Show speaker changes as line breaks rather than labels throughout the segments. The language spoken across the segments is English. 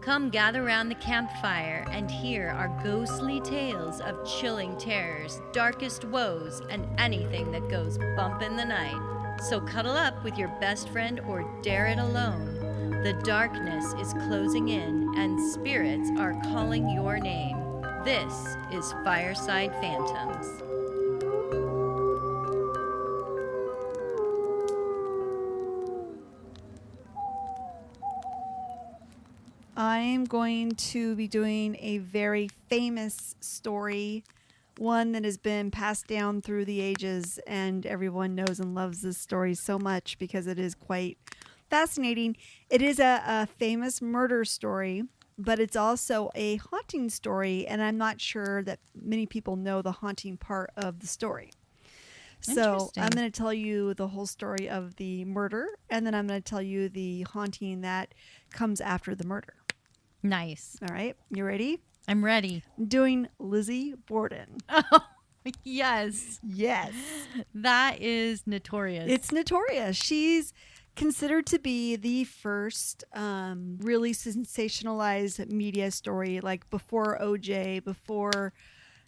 Come gather round the campfire and hear our ghostly tales of chilling terrors, darkest woes, and anything that goes bump in the night. So cuddle up with your best friend or dare it alone. The darkness is closing in and spirits are calling your name. This is Fireside Phantoms.
I'm going to be doing a very famous story, one that has been passed down through the ages, and everyone knows and loves this story so much because it is quite fascinating. It is a famous murder story, but it's also a haunting story, and I'm not sure that many people know the haunting part of the story. So I'm going to tell you the whole story of the murder, and then I'm going to tell you the haunting that comes after the murder.
Nice.
All right. You ready?
I'm ready.
I'm doing Lizzie Borden.
Oh, yes.
Yes.
That is notorious.
It's notorious. She's considered to be the first really sensationalized media story, like before OJ, before,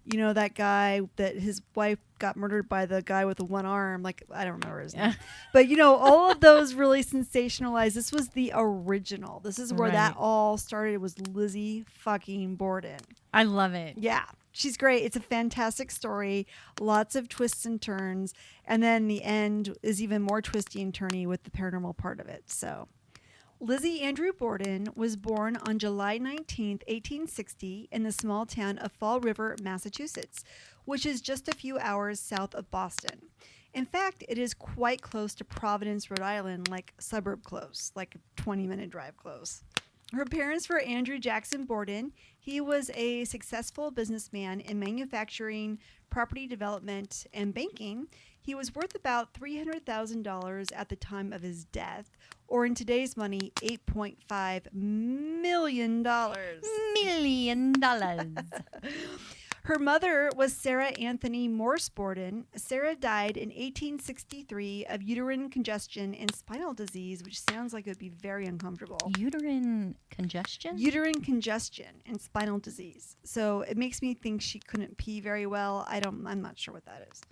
you know, that guy that his wife got murdered by the guy with the one arm. Like, I don't remember his name. But, you know, all of those really sensationalized. This was the original. This is where that all started. It was Lizzie fucking Borden.
I love it.
Yeah. She's great. It's a fantastic story. Lots of twists and turns. And then the end is even more twisty and turny with the paranormal part of it. So Lizzie Andrew Borden was born on July 19th, 1860 in the small town of Fall River, Massachusetts, which is just a few hours south of Boston. In fact, it is quite close to Providence, Rhode Island, like suburb close, like a 20-minute drive close. Her parents were Andrew Jackson Borden. He was a successful businessman in manufacturing, property development, and banking. He was worth about $300,000 at the time of his death, or in today's money, $8.5 million.
$1 million.
Her mother was Sarah Anthony Morse Borden. Sarah died in 1863 of uterine congestion and spinal disease, which sounds like it would be very uncomfortable.
Uterine congestion?
Uterine congestion and spinal disease. So it makes me think she couldn't pee very well. I'm not sure what that is.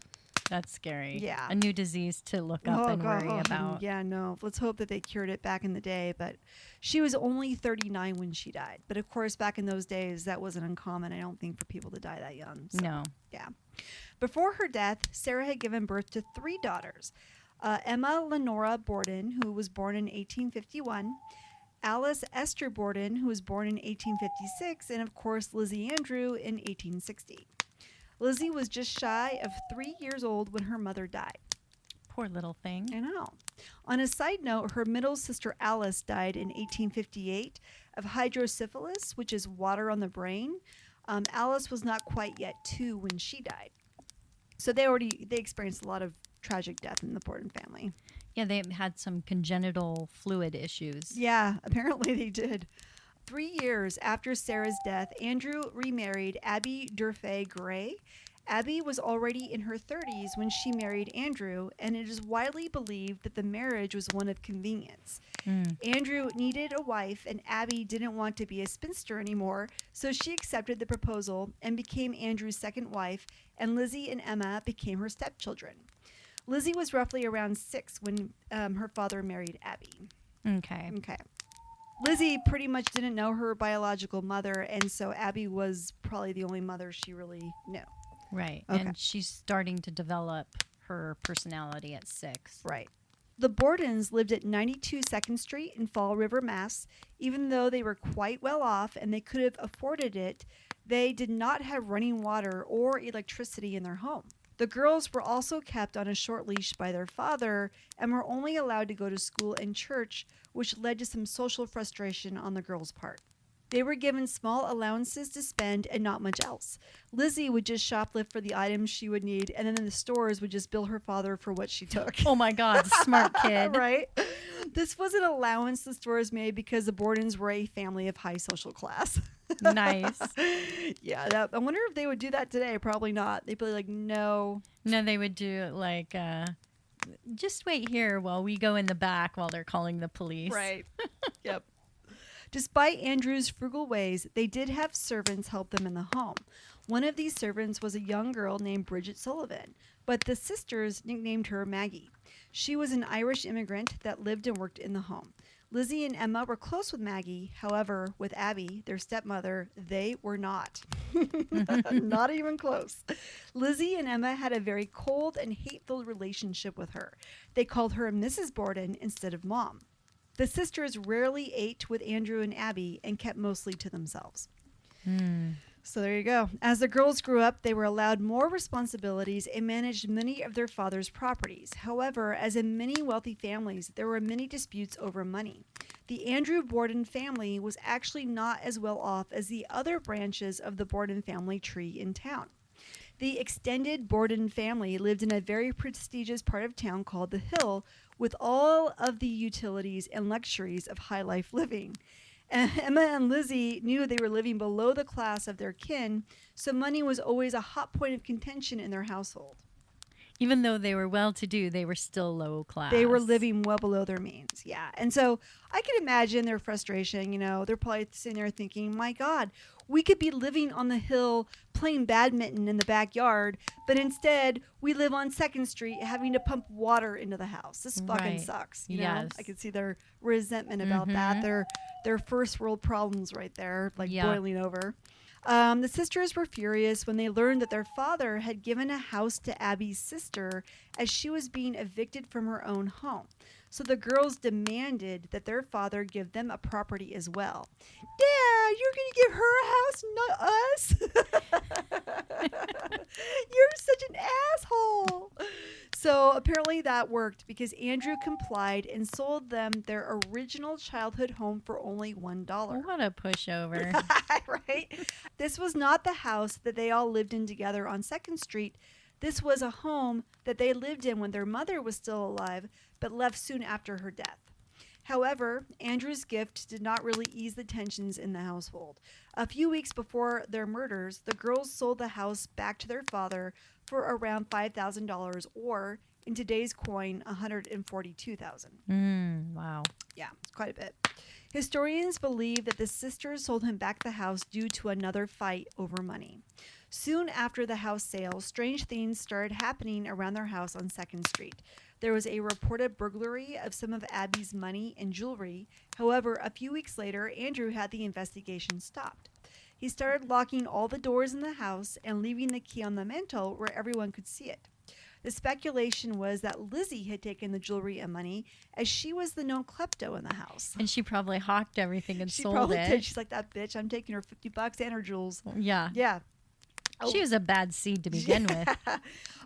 That's scary.
Yeah.
A new disease to look up and worry about.
Yeah, no. Let's hope that they cured it back in the day. But she was only 39 when she died. But of course, back in those days, that wasn't uncommon, I don't think, for people to die that young. So,
no.
Yeah. Before her death, Sarah had given birth to 3 daughters. Emma Lenora Borden, who was born in 1851. Alice Esther Borden, who was born in 1856. And of course, Lizzie Andrew in 1860. Lizzie was just shy of 3 years old when her mother died.
Poor little thing.
I know. On a side note, her middle sister Alice died in 1858 of hydrocephalus, which is water on the brain. Alice was not quite yet 2 when she died. So they experienced a lot of tragic death in the Borden family.
Yeah, they had some congenital fluid issues.
Yeah, apparently they did. 3 years after Sarah's death, Andrew remarried Abby Durfee Gray. Abby was already in her 30s when she married Andrew, and it is widely believed that the marriage was one of convenience. Andrew needed a wife, and Abby didn't want to be a spinster anymore, so she accepted the proposal and became Andrew's second wife, and Lizzie and Emma became her stepchildren. Lizzie was roughly around 6 when her father married Abby.
Okay.
Lizzie pretty much didn't know her biological mother, and so Abby was probably the only mother she really knew.
Right.
Okay.
And she's starting to develop her personality at 6.
Right. The Bordens lived at 92 2nd Street in Fall River, Mass. Even though they were quite well off and they could have afforded it, they did not have running water or electricity in their home. The girls were also kept on a short leash by their father and were only allowed to go to school and church, which led to some social frustration on the girls' part. They were given small allowances to spend and not much else. Lizzie would just shoplift for the items she would need, and then the stores would just bill her father for what she took.
Oh my God, smart kid.
Right? This was an allowance the stores made because the Bordens were a family of high social class.
Nice.
Yeah, I wonder if they would do that today. Probably not. They'd be like, no.
No, they would do like, just wait here while we go in the back while they're calling the police.
Right. Yep. Despite Andrew's frugal ways, they did have servants help them in the home. One of these servants was a young girl named Bridget Sullivan, but the sisters nicknamed her Maggie. She was an Irish immigrant that lived and worked in the home. Lizzie and Emma were close with Maggie. However, with Abby, their stepmother, they were not. Not even close. Lizzie and Emma had a very cold and hate-filled relationship with her. They called her Mrs. Borden instead of Mom. The sisters rarely ate with Andrew and Abby and kept mostly to themselves. So there you go. As the girls grew up, they were allowed more responsibilities and managed many of their father's properties. However, as in many wealthy families, there were many disputes over money. The Andrew Borden family was actually not as well off as the other branches of the Borden family tree in town. The extended Borden family lived in a very prestigious part of town called the Hill, with all of the utilities and luxuries of high life living. Emma and Lizzie knew they were living below the class of their kin, so money was always a hot point of contention in their household.
Even though they were well-to-do, they were still low class.
They were living well below their means, yeah. And so I can imagine their frustration. They're probably sitting there thinking, my God, we could be living on the hill playing badminton in the backyard, but instead we live on 2nd Street having to pump water into the house. This fucking sucks. You know? I could see their resentment about that. Their first world problems right there, boiling over. The sisters were furious when they learned that their father had given a house to Abby's sister as she was being evicted from her own home. So the girls demanded that their father give them a property as well. Dad, you're going to give her a house, not us? You're such an asshole. So apparently that worked because Andrew complied and sold them their original childhood home for only $1.
What a pushover.
Right? This was not the house that they all lived in together on 2nd Street. This was a home that they lived in when their mother was still alive, but left soon after her death. However, Andrew's gift did not really ease the tensions in the household. A few weeks before their murders, the girls sold the house back to their father for around $5,000, or in today's coin, $142,000.
Wow.
Yeah, it's quite a bit. Historians believe that the sisters sold him back the house due to another fight over money. Soon after the house sale, strange things started happening around their house on 2nd Street. There was a reported burglary of some of Abby's money and jewelry. However, a few weeks later, Andrew had the investigation stopped. He started locking all the doors in the house and leaving the key on the mantle where everyone could see it. The speculation was that Lizzie had taken the jewelry and money, as she was the known klepto in the house.
And she probably hawked everything and sold it.
She probably did. She's like, that bitch, I'm taking her $50 and her jewels.
Yeah.
Yeah.
She was a bad seed to begin with.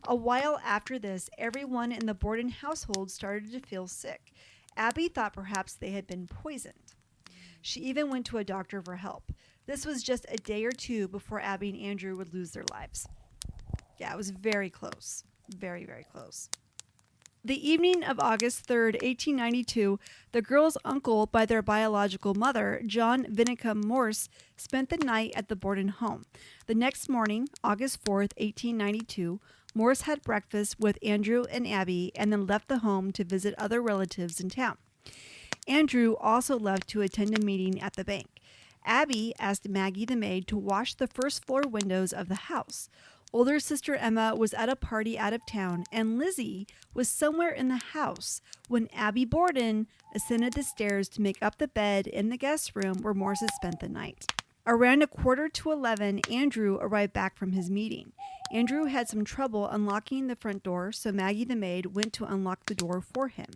A while after this, everyone in the Borden household started to feel sick. Abby thought perhaps they had been poisoned. She even went to a doctor for help. This was just a day or two before Abby and Andrew would lose their lives. Yeah, it was very close. Very, very close. The evening of August 3rd, 1892, the girls' uncle by their biological mother, John Vinicum Morse, spent the night at the Borden home. The next morning, August 4th, 1892, Morse had breakfast with Andrew and Abby and then left the home to visit other relatives in town. Andrew also left to attend a meeting at the bank. Abby asked Maggie the maid to wash the first floor windows of the house. Older sister Emma was at a party out of town, and Lizzie was somewhere in the house when Abby Borden ascended the stairs to make up the bed in the guest room where Morse had spent the night. Around 11:45, Andrew arrived back from his meeting. Andrew had some trouble unlocking the front door, so Maggie the maid went to unlock the door for him.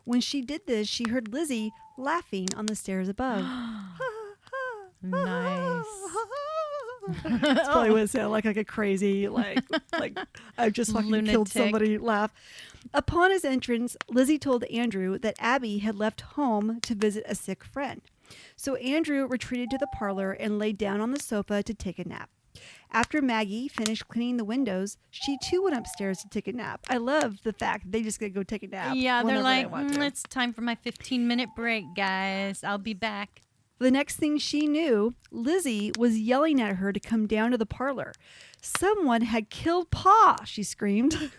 When she did this, she heard Lizzie laughing on the stairs above.
Nice.
That's probably what it sounded like a crazy, like I just fucking
Lunatic.
killed somebody laugh. Upon his entrance, Lizzie told Andrew that Abby had left home to visit a sick friend. So Andrew retreated to the parlor and laid down on the sofa to take a nap. After Maggie finished cleaning the windows, she too went upstairs to take a nap. I love the fact that they just gonna go take a nap.
Yeah, they're
whenever
like,
they want to.
it's time for my 15-minute break, guys. I'll be back.
The next thing she knew, Lizzie was yelling at her to come down to the parlor. Someone had killed Pa, she screamed.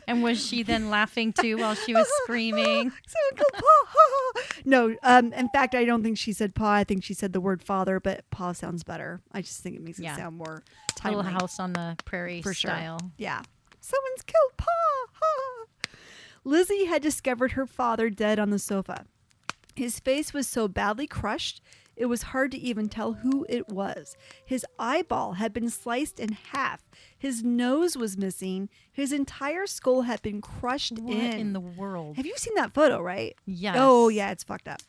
And was she then laughing too while she was screaming?
Someone killed Pa. No, in fact, I don't think she said Pa. I think she said the word father, but Pa sounds better. I just think it makes it sound more timely.
Little House on the Prairie
For
style.
Sure. Yeah. Someone's killed Pa. Lizzie had discovered her father dead on the sofa. His face was so badly crushed, it was hard to even tell who it was. His eyeball had been sliced in half. His nose was missing. His entire skull had been crushed in.
What in the world?
Have you seen that photo, right?
Yes.
Oh, yeah, it's fucked up.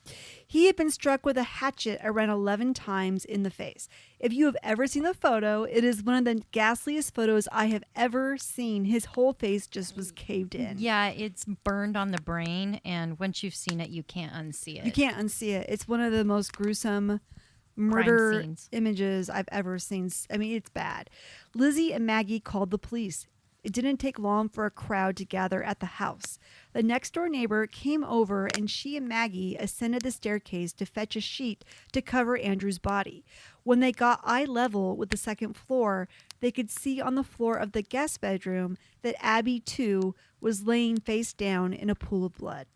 He had been struck with a hatchet around 11 times in the face. If you have ever seen the photo, it is one of the ghastliest photos I have ever seen. His whole face just was caved in.
Yeah, it's burned on the brain, and once you've seen it, you can't unsee it.
You can't unsee it. It's one of the most gruesome murder images I've ever seen. I mean, it's bad. Lizzie and Maggie called the police. It didn't take long for a crowd to gather at the house. The next door neighbor came over and she and Maggie ascended the staircase to fetch a sheet to cover Andrew's body. When they got eye level with the second floor, they could see on the floor of the guest bedroom that Abby, too, was laying face down in a pool of blood.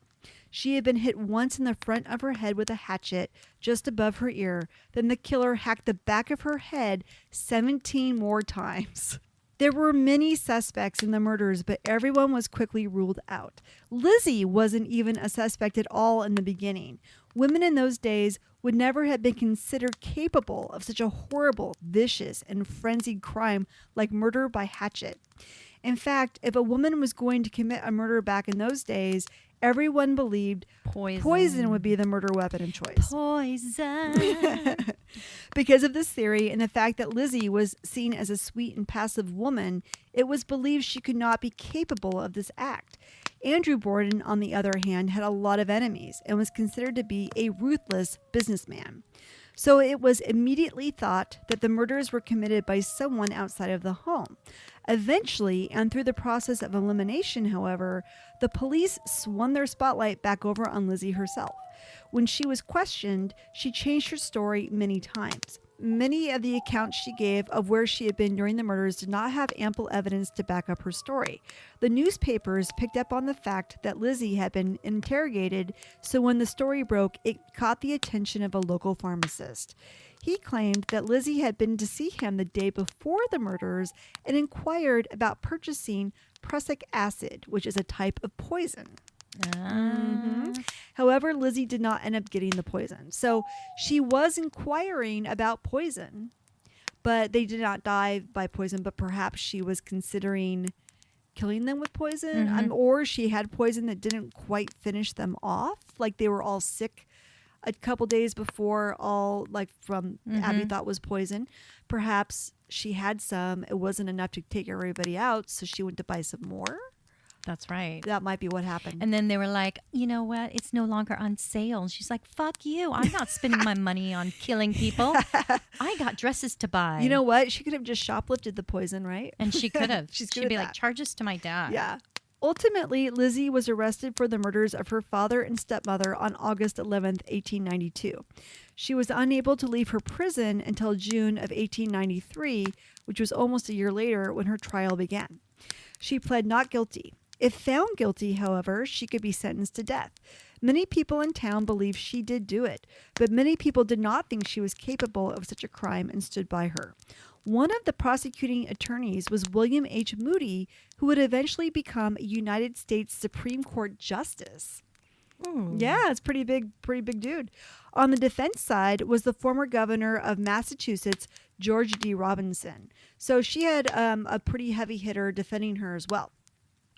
She had been hit once in the front of her head with a hatchet just above her ear. Then the killer hacked the back of her head 17 more times. There were many suspects in the murders, but everyone was quickly ruled out. Lizzie wasn't even a suspect at all in the beginning. Women in those days would never have been considered capable of such a horrible, vicious, and frenzied crime like murder by hatchet. In fact, if a woman was going to commit a murder back in those days, everyone believed poison would be the murder weapon of choice.
Poison.
Because of this theory and the fact that Lizzie was seen as a sweet and passive woman, it was believed she could not be capable of this act. Andrew Borden, on the other hand, had a lot of enemies and was considered to be a ruthless businessman. So it was immediately thought that the murders were committed by someone outside of the home. Eventually, and through the process of elimination, however, the police swung their spotlight back over on Lizzie herself. When she was questioned, she changed her story many times. Many of the accounts she gave of where she had been during the murders did not have ample evidence to back up her story. The newspapers picked up on the fact that Lizzie had been interrogated, so when the story broke, it caught the attention of a local pharmacist. He claimed that Lizzie had been to see him the day before the murders and inquired about purchasing prussic acid, which is a type of poison. However, Lizzie did not end up getting the poison. So she was inquiring about poison, but they did not die by poison, but perhaps she was considering killing them with poison, or she had poison that didn't quite finish them off. Like they were all sick a couple days before, all like from Abby thought was poison. Perhaps she had some. It wasn't enough to take everybody out, so she went to buy some more.
That's right.
That might be what happened.
And then they were like, you know what? It's no longer on sale. And she's like, fuck you. I'm not spending my money on killing people. I got dresses to buy.
You know what? She could have just shoplifted the poison, right?
And she could have.
She'd
be like, charge this to my dad.
Yeah. Ultimately, Lizzie was arrested for the murders of her father and stepmother on August 11th, 1892. She was unable to leave her prison until June of 1893, which was almost a year later when her trial began. She pled not guilty. If found guilty, however, she could be sentenced to death. Many people in town believed she did do it, but many people did not think she was capable of such a crime and stood by her. One of the prosecuting attorneys was William H. Moody, who would eventually become a United States Supreme Court justice.
Ooh.
Yeah, it's pretty big dude. On the defense side was the former governor of Massachusetts, George D. Robinson. So she had a pretty heavy hitter defending her as well.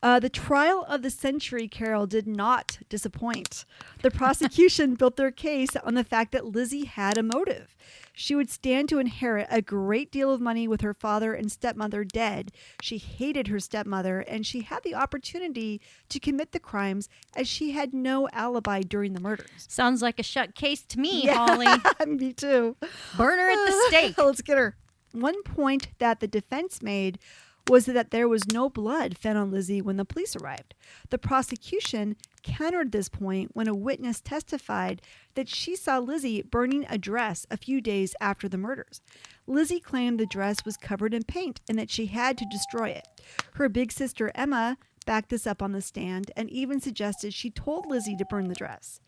The trial of the century, Carol, did not disappoint. The prosecution built their case on the fact that Lizzie had a motive. She would stand to inherit a great deal of money with her father and stepmother dead. She hated her stepmother, and she had the opportunity to commit the crimes as she had no alibi during the murders.
Sounds like a shut case to me, Holly.
Me too.
Burn her at the stake.
Let's get her. One point that the defense made was that there was no blood found on Lizzie when the police arrived. The prosecution countered this point when a witness testified that she saw Lizzie burning a dress a few days after the murders. Lizzie claimed the dress was covered in paint and that she had to destroy it. Her big sister Emma backed this up on the stand and even suggested she told Lizzie to burn the dress.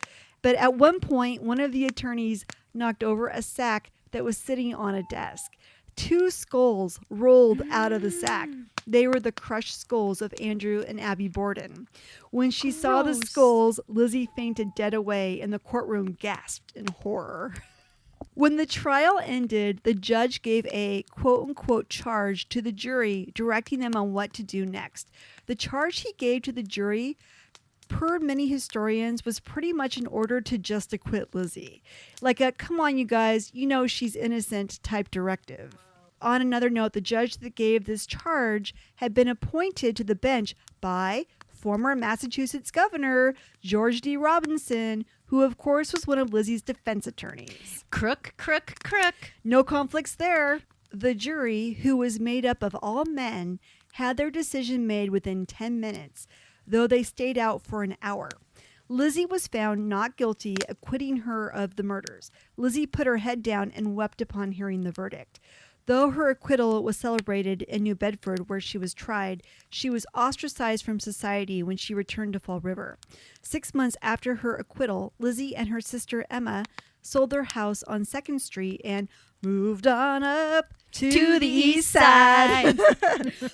But at one point, one of the attorneys knocked over a sack that was sitting on a desk. 2 skulls rolled out of the sack. They were the crushed skulls of Andrew and Abby Borden. When she saw the skulls, Lizzie fainted dead away and the courtroom gasped in horror. When the trial ended, the judge gave a quote-unquote charge to the jury, directing them on what to do next. The charge he gave to the jury, per many historians, was pretty much an order to just acquit Lizzie. Like a, come on, you guys, you know she's innocent type directive. On another note, the judge that gave this charge had been appointed to the bench by former Massachusetts Governor George D. Robinson, who of course was one of Lizzie's defense attorneys.
Crook.
No conflicts there. The jury, who was made up of all men, had their decision made within 10 minutes, though they stayed out for an hour. Lizzie was found not guilty, acquitting her of the murders. Lizzie put her head down and wept upon hearing the verdict. Though her acquittal was celebrated in New Bedford, where she was tried, she was ostracized from society when she returned to Fall River. 6 months after her acquittal, Lizzie and her sister Emma sold their house on 2nd Street and moved on up to the east side.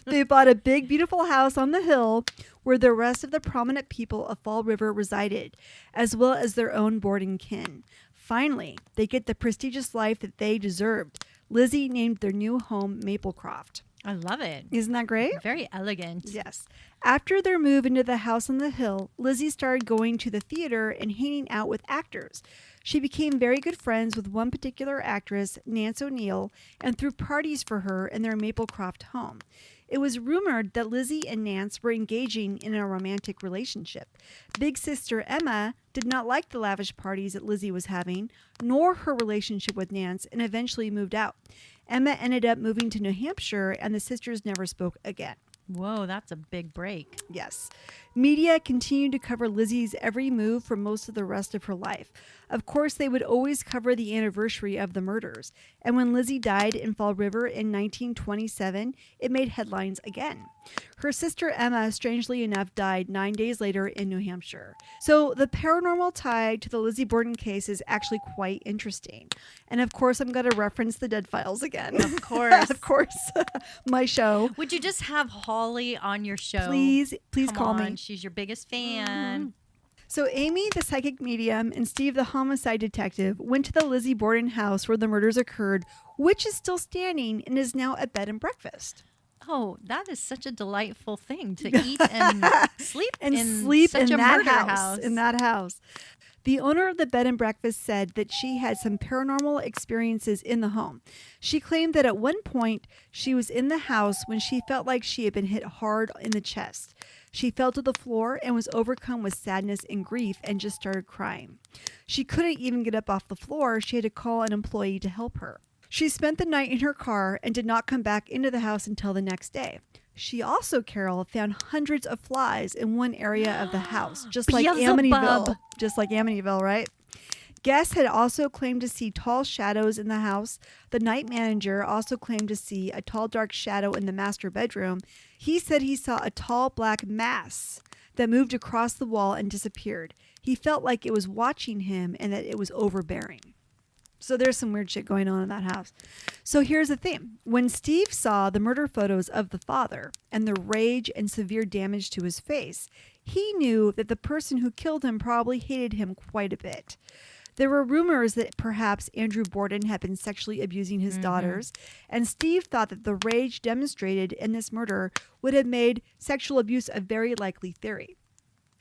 They bought a big, beautiful house on the hill where the rest of the prominent people of Fall River resided, as well as their own boarding kin. Finally, they get the prestigious life that they deserved. Lizzie named their new home Maplecroft.
I love it.
Isn't that great?
Very elegant.
Yes. After their move into the house on the hill, Lizzie started going to the theater and hanging out with actors. She became very good friends with one particular actress, Nance O'Neill, and threw parties for her in their Maplecroft home. It was rumored that Lizzie and Nance were engaging in a romantic relationship. Big sister Emma did not like the lavish parties that Lizzie was having, nor her relationship with Nance, and eventually moved out. Emma ended up moving to New Hampshire, and the sisters never spoke again.
Whoa, that's a big break.
Yes. Media continued to cover Lizzie's every move for most of the rest of her life. Of course, they would always cover the anniversary of the murders. And when Lizzie died in Fall River in 1927, it made headlines again. Her sister Emma, strangely enough, died 9 days later in New Hampshire. So the paranormal tie to the Lizzie Borden case is actually quite interesting. And of course, I'm going to reference the Dead Files again.
Of course.
Of course. My show.
Would you just have Holly on your show?
Please
Come
call
on,
me.
She's your biggest fan.
So Amy, the psychic medium, and Steve, the homicide detective, went to the Lizzie Borden house where the murders occurred, which is still standing and is now a bed and breakfast.
Oh, that is such a delightful thing to eat and sleep
in
such a
that
murder house.
In that house. The owner of the bed and breakfast said that she had some paranormal experiences in the home. She claimed that at one point she was in the house when she felt like she had been hit hard in the chest. She fell to the floor and was overcome with sadness and grief and just started crying. She couldn't even get up off the floor. She had to call an employee to help her. She spent the night in her car and did not come back into the house until the next day. She also, Carol, found hundreds of flies in one area of the house, just like Amityville. Just like Amityville, right? Guests had also claimed to see tall shadows in the house. The night manager also claimed to see a tall, dark shadow in the master bedroom. He said he saw a tall black mass that moved across the wall and disappeared. He felt like it was watching him and that it was overbearing. So there's some weird shit going on in that house. So here's the thing. When Steve saw the murder photos of the father and the rage and severe damage to his face, he knew that the person who killed him probably hated him quite a bit. There were rumors that perhaps Andrew Borden had been sexually abusing his daughters, and Steve thought that the rage demonstrated in this murder would have made sexual abuse a very likely theory.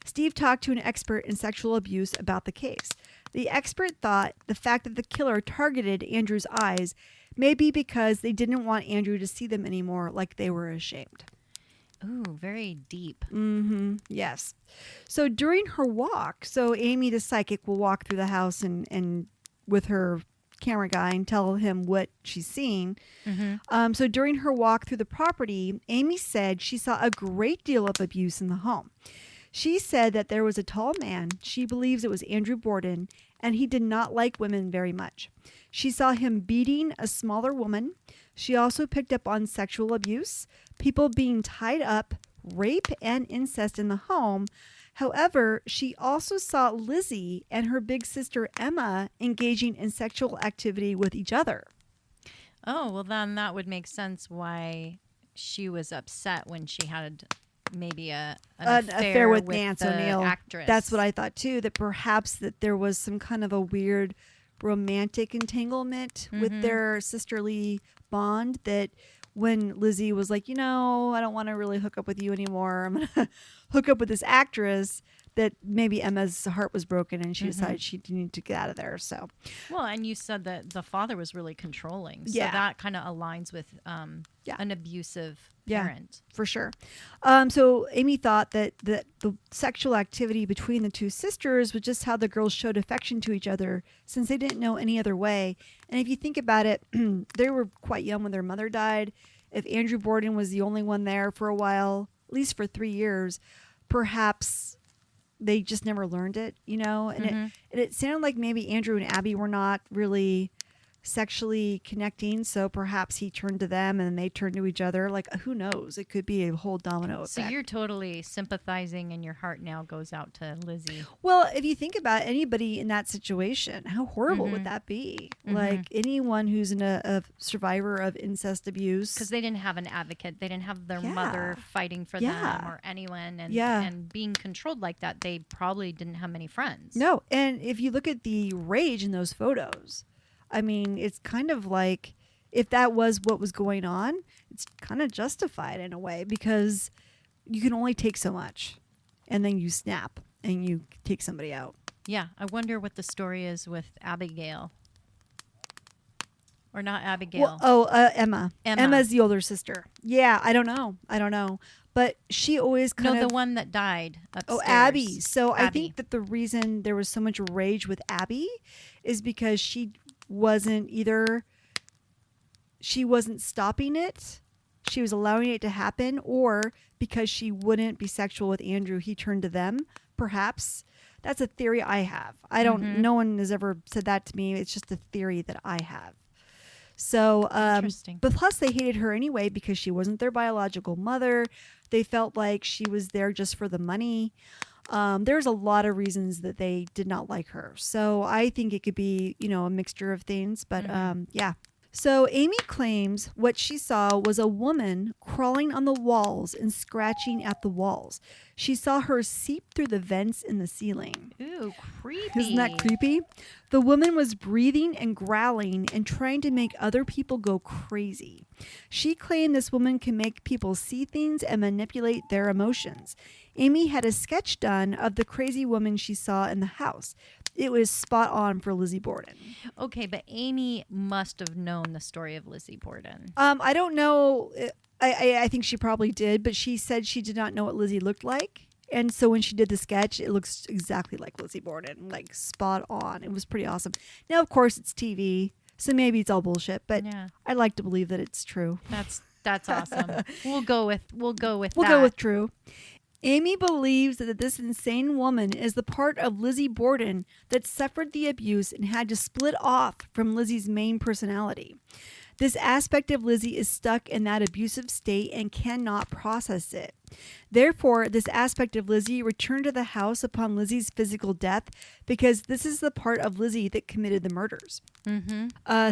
Steve talked to an expert in sexual abuse about the case. The expert thought the fact that the killer targeted Andrew's eyes may be because they didn't want Andrew to see them anymore, like they were ashamed.
Ooh, very deep.
Yes. So during her walk, so Amy the psychic will walk through the house and with her camera guy and tell him what she's seeing. So during her walk through the property, Amy said she saw a great deal of abuse in the home. She said that there was a tall man, she believes it was Andrew Borden, and he did not like women very much. She saw him beating a smaller woman. She also picked up on sexual abuse, people being tied up, rape, and incest in the home. However, she also saw Lizzie and her big sister Emma engaging in sexual activity with each other.
Oh, well, then that would make sense why she was upset when she had maybe an affair
with
with
Nance
the
O'Neill.
actress.
That's what I thought too, that perhaps that there was some kind of a weird romantic entanglement with their sisterly bond, that when Lizzie was like, I don't want to really hook up with you anymore, I'm going to hook up with this actress, that maybe Emma's heart was broken and she decided she needed to get out of there. So,
well, and you said that the father was really controlling. So
Yeah.
that kind of aligns with an abusive parent.
for sure. So Amy thought that the sexual activity between the two sisters was just how the girls showed affection to each other, since they didn't know any other way. And if you think about it, they were quite young when their mother died. If Andrew Borden was the only one there for a while, at least for 3 years, perhaps they just never learned it, and it sounded like maybe Andrew and Abby were not really sexually connecting, so perhaps he turned to them and they turned to each other. Like, who knows? It could be a whole domino effect.
So you're totally sympathizing, and your heart now goes out to Lizzie.
Well, if you think about anybody in that situation, how horrible would that be? Like, anyone who's a survivor of incest abuse.
Because they didn't have an advocate. They didn't have their mother fighting for them or anyone. And being controlled like that, they probably didn't have many friends.
No. And if you look at the rage in those photos, I mean, it's kind of like, if that was what was going on, it's kind of justified in a way, because you can only take so much, and then you snap and you take somebody out.
Yeah. I wonder what the story is with Abigail. Or not Abigail.
Well, Emma. Emma's the older sister. Yeah, I don't know. But she always kind of...
No, the one that died upstairs.
Oh, Abby. So
Abby.
I think that the reason there was so much rage with Abby is because she wasn't stopping it, she was allowing it to happen, or because she wouldn't be sexual with Andrew, he turned to them. Perhaps that's a theory I have. I don't no one has ever said that to me. It's just a theory that I have. So
Interesting.
But plus they hated her anyway because she wasn't their biological mother. They felt like she was there just for the money. There's a lot of reasons that they did not like her. So I think it could be, a mixture of things. But yeah. So Amy claims what she saw was a woman crawling on the walls and scratching at the walls. She saw her seep through the vents in the ceiling.
Ooh, creepy.
Isn't that creepy? The woman was breathing and growling and trying to make other people go crazy. She claimed this woman can make people see things and manipulate their emotions. Amy had a sketch done of the crazy woman she saw in the house. It was spot on for Lizzie Borden.
Okay, but Amy must have known the story of Lizzie Borden.
I don't know. I think she probably did, but she said she did not know what Lizzie looked like. And so when she did the sketch, it looks exactly like Lizzie Borden, like spot on. It was pretty awesome. Now, of course, it's TV, so maybe it's all bullshit, but I'd like to believe that it's true.
That's awesome. We'll go with
true. Amy believes that this insane woman is the part of Lizzie Borden that suffered the abuse and had to split off from Lizzie's main personality. This aspect of Lizzie is stuck in that abusive state and cannot process it. Therefore, this aspect of Lizzie returned to the house upon Lizzie's physical death because this is the part of Lizzie that committed the murders.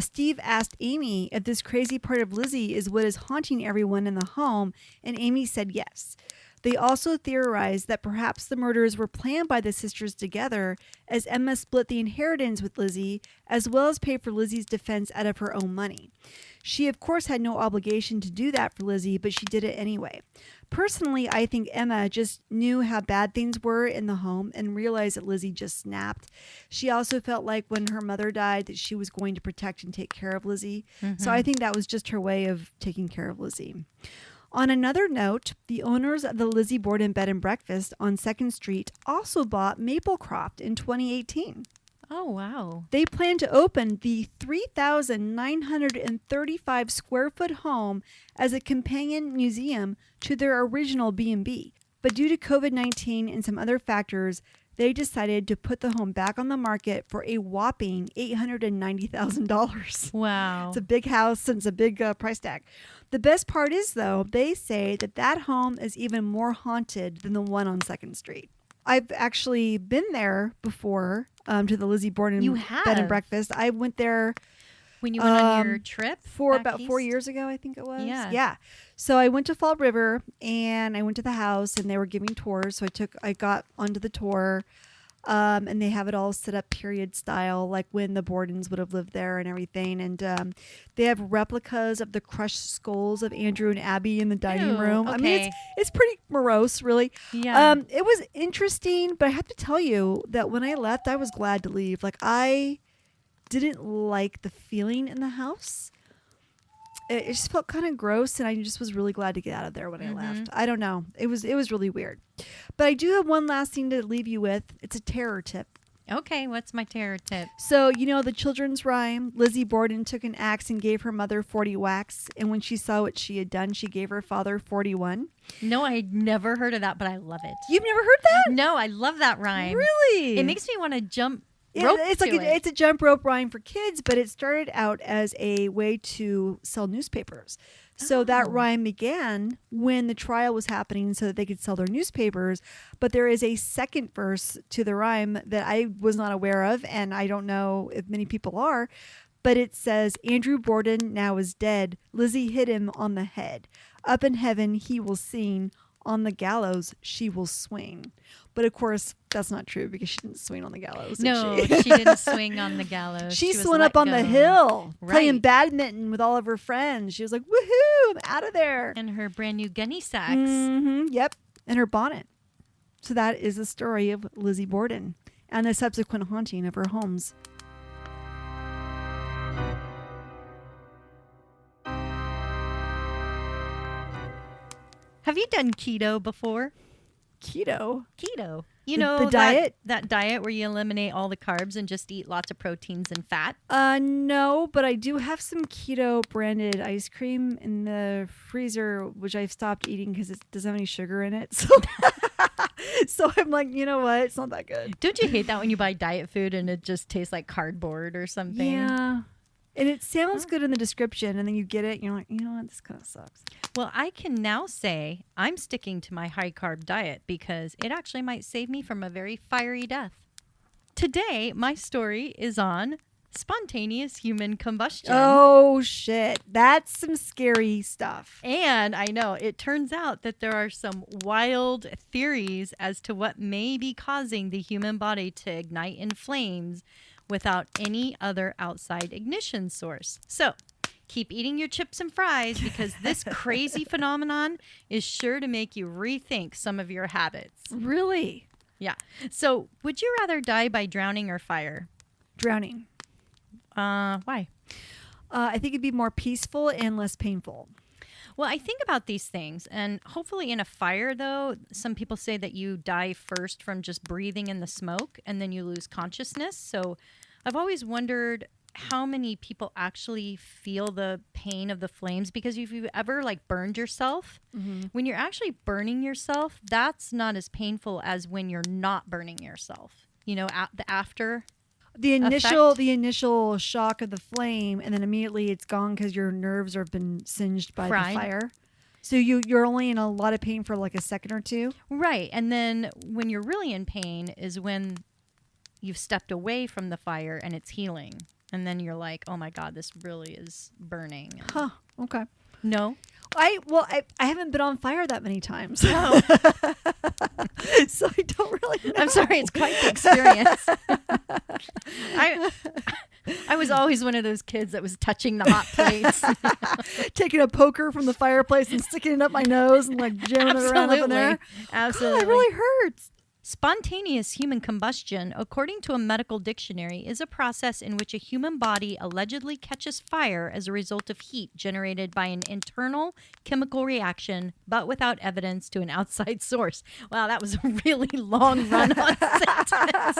Steve asked Amy if this crazy part of Lizzie is what is haunting everyone in the home, and Amy said yes. They also theorized that perhaps the murders were planned by the sisters together as Emma split the inheritance with Lizzie, as well as pay for Lizzie's defense out of her own money. She, of course, had no obligation to do that for Lizzie, but she did it anyway. Personally, I think Emma just knew how bad things were in the home and realized that Lizzie just snapped. She also felt like when her mother died that she was going to protect and take care of Lizzie. So I think that was just her way of taking care of Lizzie. On another note, the owners of the Lizzie Borden Bed and Breakfast on 2nd Street also bought Maplecroft in 2018.
Oh, wow.
They plan to open the 3,935 square foot home as a companion museum to their original B&B. But due to COVID-19 and some other factors, they decided to put the home back on the market for a whopping $890,000.
Wow.
It's a big house and it's a big price tag. The best part is, though, they say that home is even more haunted than the one on 2nd Street. I've actually been there before to the Lizzie Borden
You have?
Bed and Breakfast. I went there
When you went on your trip? back
about 4
east?
years ago, I think it was.
Yeah.
Yeah. So I went to Fall River and I went to the house and they were giving tours. So I got onto the tour and they have it all set up period style, like when the Bordens would have lived there and everything. And they have replicas of the crushed skulls of Andrew and Abby in the dining
Ew,
room. I mean,
okay.
it's pretty morose, really.
Yeah.
It was interesting, but I have to tell you that when I left, I was glad to leave. Like, I didn't like the feeling in the house. It just felt kind of gross, and I just was really glad to get out of there when I left. I don't know. It was really weird. But I do have one last thing to leave you with. It's a terror tip.
Okay, what's my terror tip?
So, you know the children's rhyme, Lizzie Borden took an axe and gave her mother 40 whacks, and when she saw what she had done, she gave her father 41.
No, I'd never heard of that, but I love it.
You've never heard that?
No, I love that rhyme.
Really?
It makes me want to jump rope
It's
to
like
it.
it's a jump rope rhyme for kids, but it started out as a way to sell newspapers. So that
Oh.
rhyme began when the trial was happening so that they could sell their newspapers. But there is a second verse to the rhyme that I was not aware of, and I don't know if many people are. But it says, Andrew Borden now is dead. Lizzie hit him on the head. Up in heaven he will sing. On the gallows she will swing. But of course, that's not true because she didn't swing on the gallows.
No,
did
she didn't swing on the gallows.
She
was
swung
let
up on the
go.
hill, playing
Right.
badminton with all of her friends. She was like, woohoo, I'm out of there.
And her brand new gunny sacks.
Yep. And her bonnet. So that is the story of Lizzie Borden and the subsequent haunting of her homes.
Have you done keto before?
Keto.
Keto. You
The-
know
the diet?
that diet where you eliminate all the carbs and just eat lots of proteins and fat?
No, but I do have some keto branded ice cream in the freezer, which I've stopped eating because it doesn't have any sugar in it. So, so I'm like, you know what? It's not that good.
Don't you hate that when you buy diet food and it just tastes like cardboard or something?
Yeah. And it sounds good in the description, and then you get it, and you're like, you know what? This kind of sucks.
Well, I can now say I'm sticking to my high carb diet because it actually might save me from a very fiery death. Today, my story is on spontaneous human combustion.
Oh, shit. That's some scary stuff.
And I know it turns out that there are some wild theories as to what may be causing the human body to ignite in flames without any other outside ignition source. So keep eating your chips and fries because this crazy phenomenon is sure to make you rethink some of your habits.
Really?
Yeah. So would you rather die by drowning or fire?
Drowning.
Why?
I think it'd be more peaceful and less painful.
Well, I think about these things, and hopefully in a fire, though, some people say that you die first from just breathing in the smoke, and then you lose consciousness. So I've always wondered how many people actually feel the pain of the flames, because if you've ever burned yourself, when you're actually burning yourself, that's not as painful as when you're not burning yourself. You know, the after.
The initial shock of the flame, and then immediately it's gone because your nerves have been singed by
Fried.
the fire. So you're only in a lot of pain for like a second or two.
Right. And then when you're really in pain is when you've stepped away from the fire and it's healing. And then you're like, oh my God, this really is burning.
Huh. Okay.
No.
I haven't been on fire that many times.
No.
So I don't really know.
I'm sorry. It's quite the experience. I was always one of those kids that was touching the hot plates.
Taking a poker from the fireplace and sticking it up my nose and like jamming it around up in there.
Absolutely.
God, it really hurts.
Spontaneous human combustion, according to a medical dictionary, is a process in which a human body allegedly catches fire as a result of heat generated by an internal chemical reaction, but without evidence to an outside source. Wow, that was a really long run-on sentence.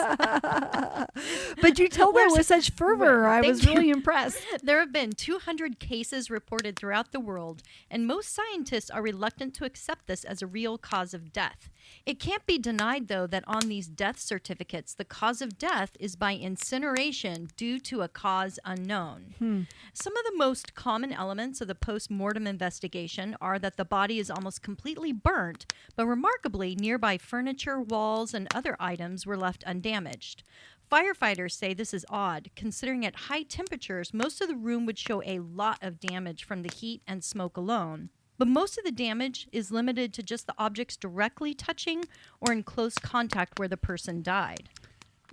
But you told that with such fervor. I was really impressed.
There have been 200 cases reported throughout the world, and most scientists are reluctant to accept this as a real cause of death. It can't be denied, though, that on these death certificates, the cause of death is by incineration due to a cause unknown. Some of the most common elements of the post-mortem investigation are that the body is almost completely burnt, but remarkably, nearby furniture, walls, and other items were left undamaged. Firefighters say this is odd, considering at high temperatures, most of the room would show a lot of damage from the heat and smoke alone. But most of the damage is limited to just the objects directly touching or in close contact where the person died.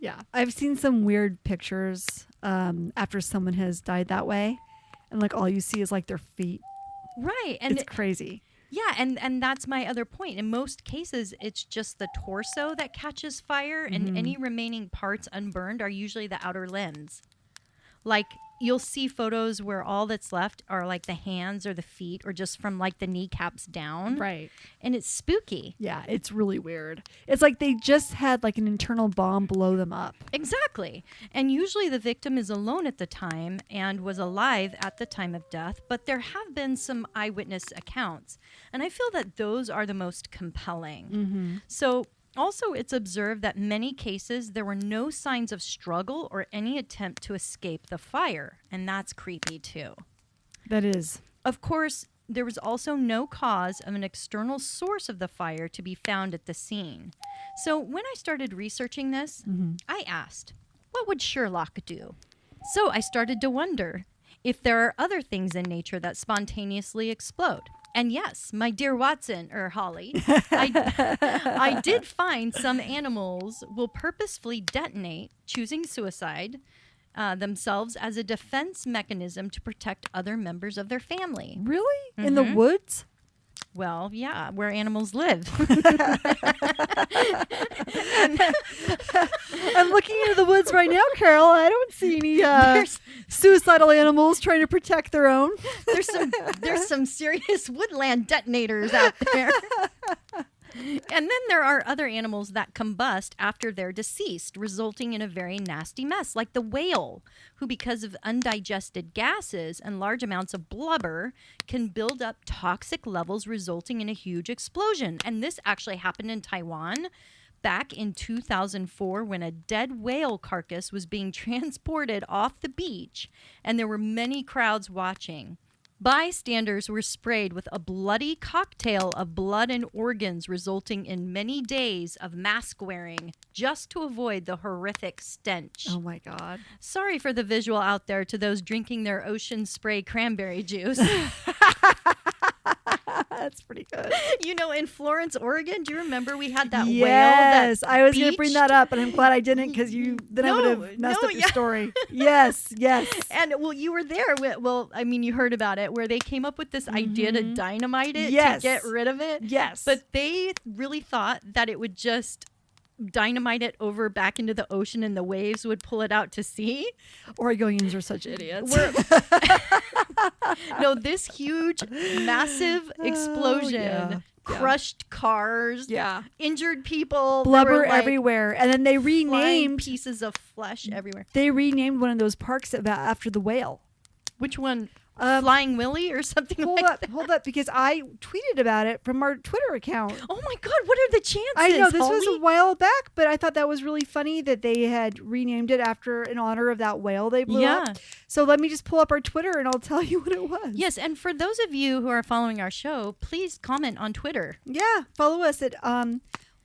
Yeah, I've seen some weird pictures after someone has died that way. And like all you see is like their feet.
Right. And
it's crazy.
Yeah, and that's my other point. In most cases, it's just the torso that catches fire, and any remaining parts unburned are usually the outer limbs. Like, you'll see photos where all that's left are like the hands or the feet or just from like the kneecaps down.
Right.
And it's spooky.
Yeah, it's really weird. It's like they just had like an internal bomb blow them up.
Exactly. And usually the victim is alone at the time and was alive at the time of death, but there have been some eyewitness accounts. And I feel that those are the most compelling. So also, it's observed that many cases there were no signs of struggle or any attempt to escape the fire, and that's creepy too.
That is.
Of course, there was also no cause of an external source of the fire to be found at the scene. So when I started researching this, I asked, what would Sherlock do? So I started to wonder if there are other things in nature that spontaneously explode. And yes, my dear Watson, or Holly, I did find some animals will purposefully detonate, choosing suicide themselves as a defense mechanism to protect other members of their family.
Really? In the woods?
Well, yeah, where animals live.
I'm looking into the woods right now, Carol. I don't see any suicidal animals trying to protect their own.
There's some serious woodland detonators out there. And then there are other animals that combust after they're deceased, resulting in a very nasty mess, like the whale, who, because of undigested gases and large amounts of blubber, can build up toxic levels, resulting in a huge explosion. And this actually happened in Taiwan back in 2004 when a dead whale carcass was being transported off the beach, and there were many crowds watching. Bystanders were sprayed with a bloody cocktail of blood and organs, resulting in many days of mask wearing just to avoid the horrific stench.
Oh my God.
Sorry for the visual out there to those drinking their ocean spray cranberry juice.
That's pretty good.
You know, in Florence, Oregon, do you remember we had that whale?
Yes, I was going to bring
beached?
that up, and I'm glad I didn't because I would have messed up your story. Yes.
And well, you were there. Well, I mean, you heard about it, where they came up with this idea to dynamite it to get rid of it.
Yes.
But they really thought that it would just dynamite it over back into the ocean and the waves would pull it out to sea.
Oregonians are such idiots.
No, this huge, massive explosion crushed cars, injured people,
blubber everywhere, and then they renamed
pieces of flesh everywhere.
They renamed one of those parks after the whale.
Which one? Flying Willy or something that?
Hold up, because I tweeted about it from our Twitter account.
Oh my God, what are the chances?
I know, this
Holly?
was a while back, but I thought that was really funny that they had renamed it in honor of that whale they blew up. So let me just pull up our Twitter and I'll tell you what it was.
Yes, and for those of you who are following our show, please comment on Twitter.
Yeah, follow us at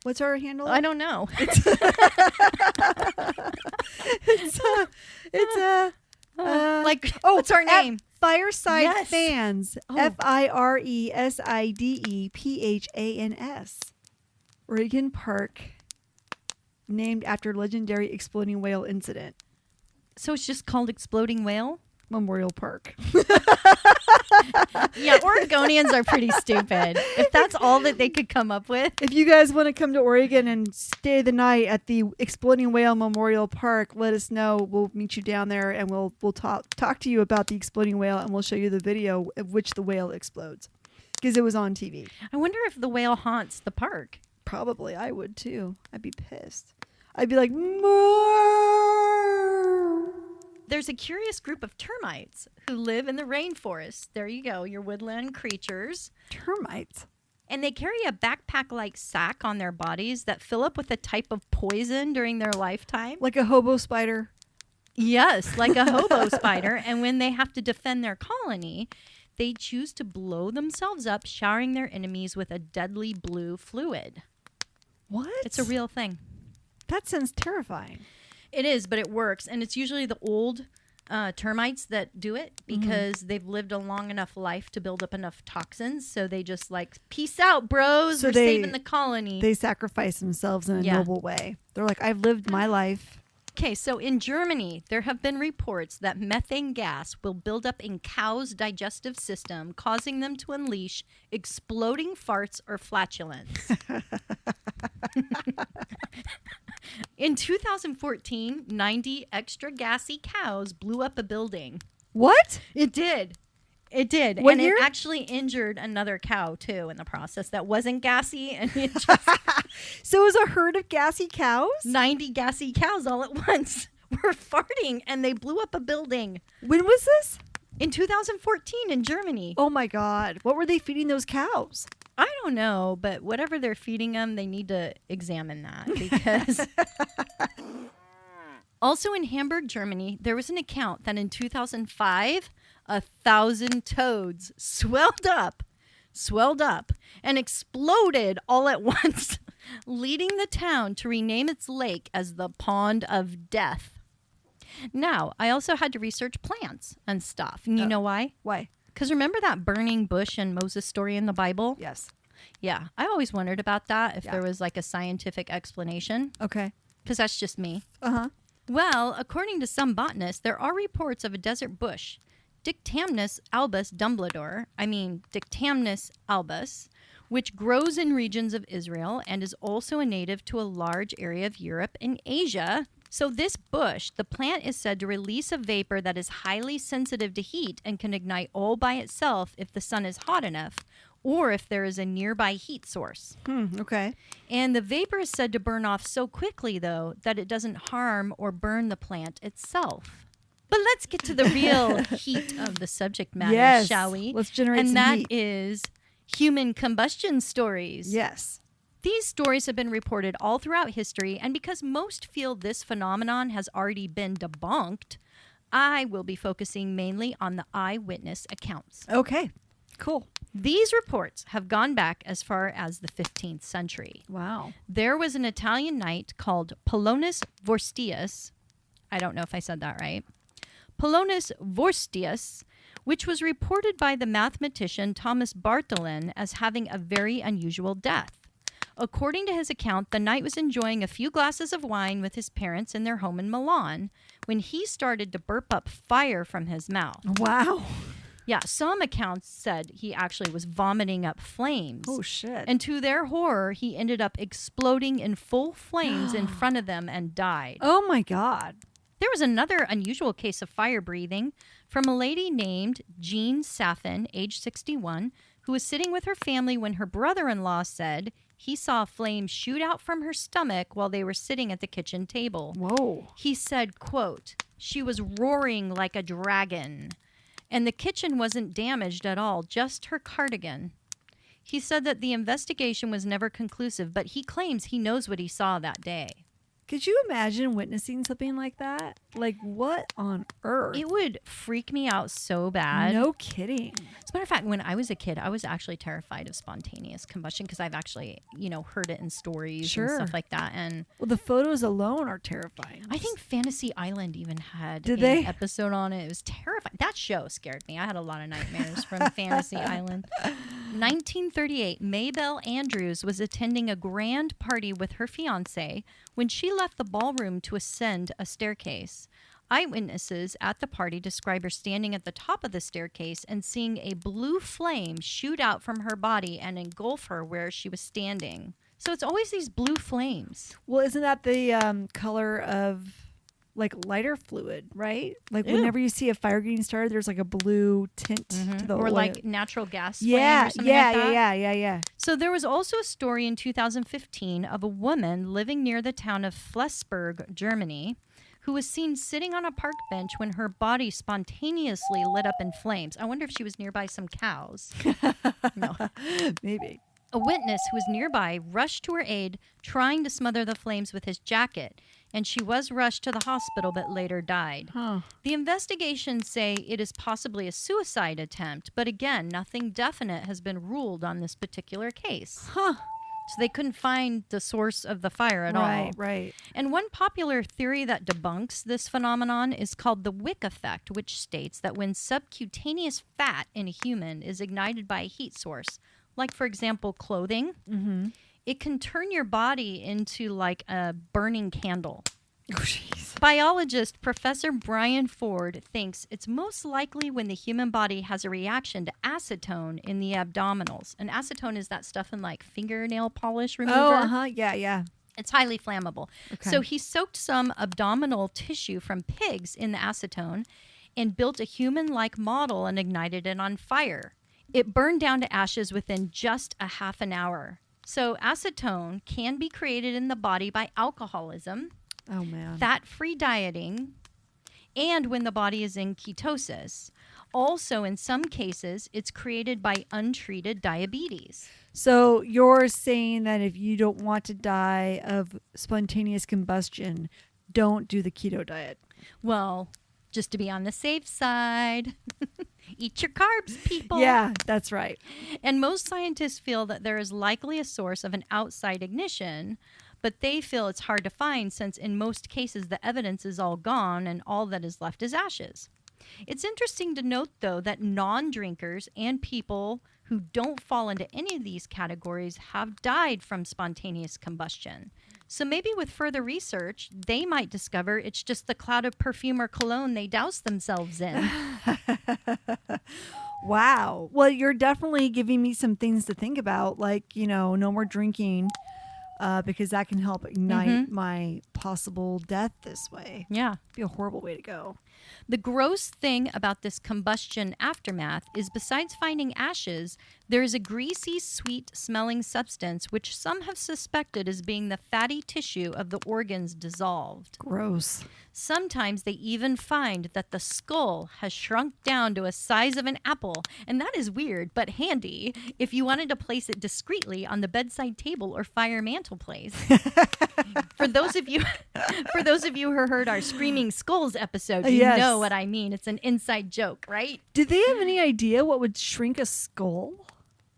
what's our handle?
I don't know. What's our name?
Fireside Fans. FIRESIDEPHANS. Oregon Park, named after legendary exploding whale incident.
So it's just called Exploding Whale?
Memorial Park.
Yeah, Oregonians are pretty stupid. If that's all that they could come up with.
If you guys want to come to Oregon and stay the night at the Exploding Whale Memorial Park, let us know. We'll meet you down there, and we'll talk to you about the exploding whale, and we'll show you the video of which the whale explodes, because it was on TV.
I wonder if the whale haunts the park.
Probably. I would too. I'd be pissed. I'd be like, "Moo."
There's a curious group of termites who live in the rainforest. There you go, your woodland creatures.
Termites.
And they carry a backpack-like sack on their bodies that fill up with a type of poison during their lifetime.
Like a hobo spider.
Yes, like a hobo spider. And when they have to defend their colony, they choose to blow themselves up, showering their enemies with a deadly blue fluid.
What?
It's a real thing.
That sounds terrifying.
It is, but it works. And it's usually the old termites that do it because they've lived a long enough life to build up enough toxins. So they just like, peace out, bros.
So
We're saving the colony.
They sacrifice themselves in a noble way. They're like, I've lived my life.
Okay, so in Germany, there have been reports that methane gas will build up in cows' digestive system, causing them to unleash exploding farts or flatulence. In 2014, 90 extra gassy cows blew up a building.
What?
It did. It did.
What
and
year?
It actually injured another cow, too, in the process that wasn't gassy. And it just
So it was a herd of gassy cows?
90 gassy cows all at once were farting, and they blew up a building.
When was this?
In 2014 in Germany.
Oh, my God. What were they feeding those cows?
I don't know, but whatever they're feeding them, they need to examine that because... Also in Hamburg, Germany, there was an account that in 2005, 1,000 toads swelled up, and exploded all at once, leading the town to rename its lake as the Pond of Death. Now, I also had to research plants and stuff. And you know why?
Why?
Because remember that burning bush and Moses story in the Bible?
Yes.
Yeah, I always wondered about that, if there was like a scientific explanation.
Okay.
Because that's just me.
Uh-huh.
Well, according to some botanists, there are reports of a desert bush, Dictamnus albus, which grows in regions of Israel and is also a native to a large area of Europe and Asia. So this bush, the plant is said to release a vapor that is highly sensitive to heat and can ignite all by itself if the sun is hot enough or if there is a nearby heat source.
Okay.
And the vapor is said to burn off so quickly, though, that it doesn't harm or burn the plant itself. But let's get to the real heat of the subject matter, shall we?
Let's generate some
heat. And that
heat.
is human combustion stories.
Yes.
These stories have been reported all throughout history, and because most feel this phenomenon has already been debunked, I will be focusing mainly on the eyewitness accounts.
Okay. Cool.
These reports have gone back as far as the 15th century.
Wow.
There was an Italian knight called Polonius Vorstius. I don't know if I said that right. Polonius Vorstius, which was reported by the mathematician Thomas Bartholin as having a very unusual death. According to his account, the knight was enjoying a few glasses of wine with his parents in their home in Milan when he started to burp up fire from his mouth.
Wow.
Yeah, some accounts said he actually was vomiting up flames.
Oh, shit.
And to their horror, he ended up exploding in full flames in front of them and died.
Oh, my God.
There was another unusual case of fire breathing from a lady named Jean Saffin, age 61, who was sitting with her family when her brother-in-law said he saw flames shoot out from her stomach while they were sitting at the kitchen table.
Whoa.
He said, quote, "She was roaring like a dragon. And the kitchen wasn't damaged at all, just her cardigan." He said that the investigation was never conclusive, but he claims he knows what he saw that day.
Could you imagine witnessing something like that? Like, what on earth?
It would freak me out so bad.
No kidding.
As a matter of fact, when I was a kid, I was actually terrified of spontaneous combustion because I've actually, heard it in stories and stuff like that. And
Well, the photos alone are terrifying.
I think Fantasy Island even had
Did
an
they?
episode on it. It was terrifying. That show scared me. I had a lot of nightmares from Fantasy Island. 1938, Maybelle Andrews was attending a grand party with her fiancé when she left the ballroom to ascend a staircase.
Eyewitnesses at the party describe her standing at the top of the staircase and seeing a blue flame shoot out from her body and engulf her where she was standing. So it's always these blue flames.
Well, isn't that the color of like lighter fluid, right? Like
Ew.
whenever you see a fire getting started, there's like a blue tint to the
Or
oil.
like natural gas flame
yeah,
or something like that.
yeah.
So there was also a story in 2015 of a woman living near the town of Flensburg, Germany, who was seen sitting on a park bench when her body spontaneously lit up in flames. I wonder if she was nearby some cows. No.
Maybe.
A witness who was nearby rushed to her aid, trying to smother the flames with his jacket, and she was rushed to the hospital but later died.
Huh.
The investigations say it is possibly a suicide attempt, but again, nothing definite has been ruled on this particular case.
Huh.
So they couldn't find the source of the fire at all.
Right.
And one popular theory that debunks this phenomenon is called the wick effect, which states that when subcutaneous fat in a human is ignited by a heat source, like, for example, clothing, it can turn your body into like a burning candle.
Oh, jeez.
Biologist Professor Brian Ford thinks it's most likely when the human body has a reaction to acetone in the abdominals. And acetone is that stuff in like fingernail polish remover.
Oh, yeah.
It's highly flammable.
Okay.
So he soaked some abdominal tissue from pigs in the acetone and built a human-like model and ignited it on fire. It burned down to ashes within just a half an hour. So acetone can be created in the body by alcoholism,
Oh, man.
fat-free dieting, and when the body is in ketosis. Also, in some cases, it's created by untreated diabetes.
So you're saying that if you don't want to die of spontaneous combustion, don't do the keto diet.
Well, just to be on the safe side, eat your carbs, people.
Yeah, that's right.
And most scientists feel that there is likely a source of an outside ignition, but they feel it's hard to find since in most cases the evidence is all gone and all that is left is ashes. It's interesting to note, though, that non-drinkers and people who don't fall into any of these categories have died from spontaneous combustion. So maybe with further research, they might discover it's just the cloud of perfume or cologne they douse themselves in.
Wow. Well, you're definitely giving me some things to think about, like, no more drinking, because that can help ignite my possible death this way.
Yeah.
It'd be a horrible way to go.
The gross thing about this combustion aftermath is besides finding ashes, there is a greasy, sweet-smelling substance which some have suspected as being the fatty tissue of the organs dissolved.
Gross.
Sometimes they even find that the skull has shrunk down to a size of an apple, and that is weird but handy if you wanted to place it discreetly on the bedside table or fire mantelpiece. For those of you who heard our Screaming Skulls episode, you
Yes.
know what I mean. It's an inside joke, right?
Did they have any idea what would shrink a skull?